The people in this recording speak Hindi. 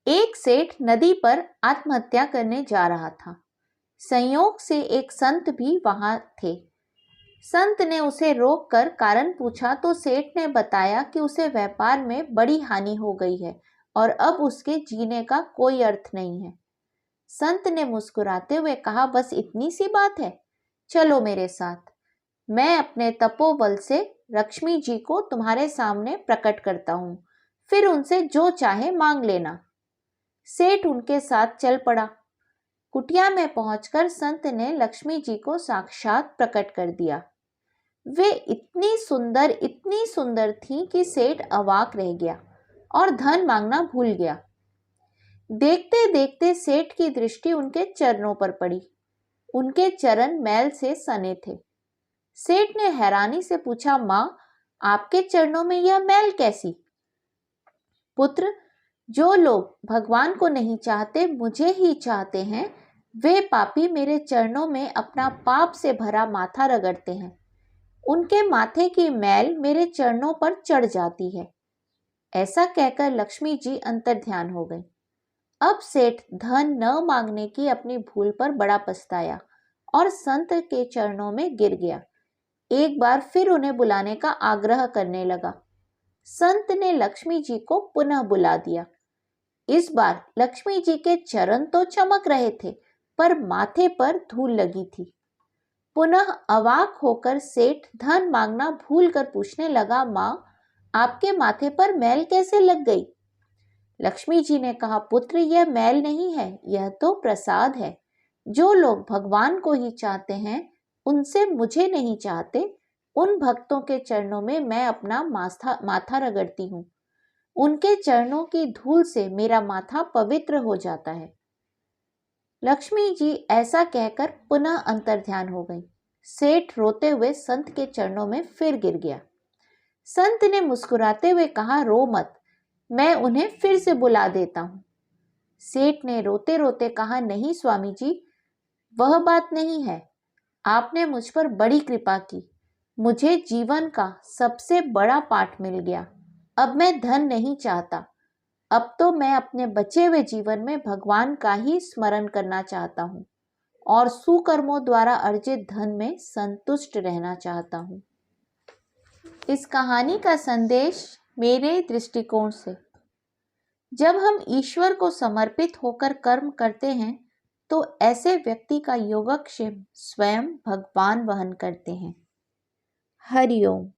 एक सेठ नदी पर आत्महत्या करने जा रहा था। संयोग से एक संत भी वहां थे। संत ने उसे रोककर कारण पूछा तो सेठ ने बताया कि उसे व्यापार में बड़ी हानि हो गई है और अब उसके जीने का कोई अर्थ नहीं है। संत ने मुस्कुराते हुए कहा, बस इतनी सी बात है, चलो मेरे साथ। मैं अपने तपोबल से लक्ष्मी जी को तुम्हारे सामने प्रकट करता हूं, फिर उनसे जो चाहे मांग लेना। सेठ उनके साथ चल पड़ा। कुटिया में पहुंचकर संत ने लक्ष्मी जी को साक्षात प्रकट कर दिया। वे इतनी सुंदर थीं कि सेठ अवाक रह गया और धन मांगना भूल गया। देखते देखते सेठ की दृष्टि उनके चरणों पर पड़ी। उनके चरण मैल से सने थे। सेठ ने हैरानी से पूछा, मां, आपके चरणों में यह मैल कैसी? पुत्र, जो लोग भगवान को नहीं चाहते, मुझे ही चाहते हैं, वे पापी मेरे चरणों में अपना पाप से भरा माथा रगड़ते हैं। उनके माथे की मैल मेरे चरणों पर चढ़ जाती है। ऐसा कहकर लक्ष्मी जी अंतर्ध्यान हो गई। अब सेठ धन न मांगने की अपनी भूल पर बड़ा पछताया और संत के चरणों में गिर गया। एक बार फिर उन्हें बुलाने का आग्रह करने लगा। संत ने लक्ष्मी जी को पुनः बुला दिया। इस बार लक्ष्मी जी के चरण तो चमक रहे थे, पर माथे पर धूल लगी थी। पुनः अवाक होकर सेठ धन मांगना भूलकर पूछने लगा, मां, आपके माथे पर मैल कैसे लग गई? लक्ष्मी जी ने कहा, पुत्र, यह मैल नहीं है, यह तो प्रसाद है। जो लोग भगवान को ही चाहते हैं, उनसे मुझे नहीं चाहते, उन भक्तों के चरणों में मैं अपना माथा रगड़ती हूँ। उनके चरणों की धूल से मेरा माथा पवित्र हो जाता है। लक्ष्मी जी ऐसा कहकर पुनः अंतर्ध्यान हो गई। सेठ रोते हुए संत के चरणों में फिर गिर गया। संत ने मुस्कुराते हुए कहा, रो मत, मैं उन्हें फिर से बुला देता हूं। सेठ ने रोते रोते कहा, नहीं स्वामी जी, वह बात नहीं है। आपने मुझ पर बड़ी कृपा की। मुझे जीवन का सबसे बड़ा पाठ मिल गया। अब मैं धन नहीं चाहता। अब तो मैं अपने बचे हुए जीवन में भगवान का ही स्मरण करना चाहता हूँ और सुकर्मों द्वारा अर्जित धन में संतुष्ट रहना चाहता हूँ। इस कहानी का संदेश मेरे दृष्टिकोण से, जब हम ईश्वर को समर्पित होकर कर्म करते हैं तो ऐसे व्यक्ति का योगक्षेम स्वयं भगवान वहन करते हैं। हरि ओम।